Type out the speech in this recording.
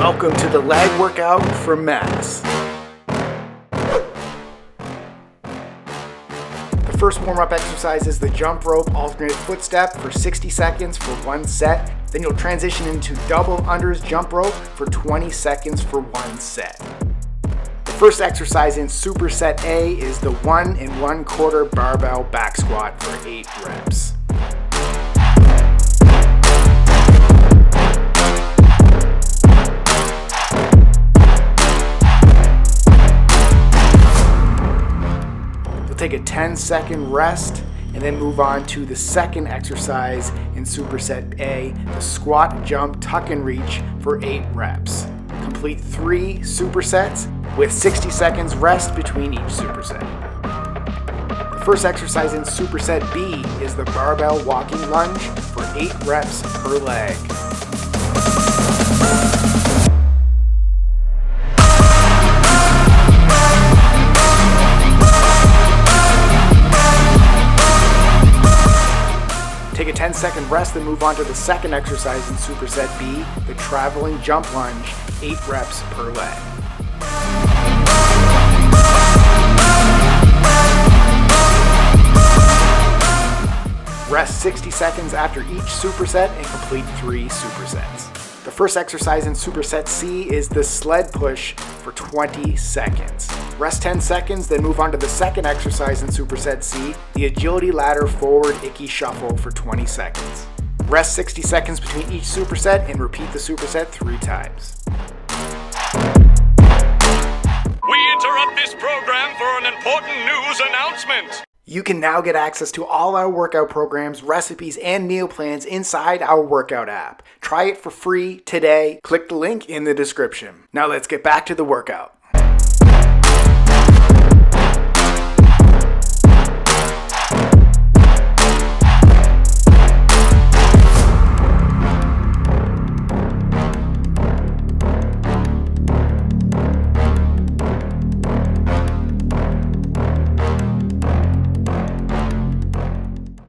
Welcome to the leg workout for Max. The first warm-up exercise is the jump rope alternate foot step for 60 seconds for one set. Then you'll transition into double unders jump rope for 20 seconds for one set. The first exercise in Superset A is the 1 1/4 barbell back squat for 8 reps. Take a 10-second rest and then move on to the second exercise in Superset A, the squat, jump, tuck and reach for 8 reps. Complete 3 supersets with 60 seconds rest between each superset. The first exercise in Superset B is the barbell walking lunge for 8 reps per leg. Take a 10-second rest, then move on to the second exercise in Superset B, the traveling jump lunge, 8 reps per leg. Rest 60 seconds after each superset and complete 3 supersets. The first exercise in Superset C is the sled push for 20 seconds. Rest 10 seconds, then move on to the second exercise in Superset C, the agility ladder forward Ickey shuffle for 20 seconds. Rest 60 seconds between each superset and repeat the superset 3 times. We interrupt this program for an important news announcement. You can now get access to all our workout programs, recipes, and meal plans inside our workout app. Try it for free today. Click the link in the description. Now let's get back to the workout.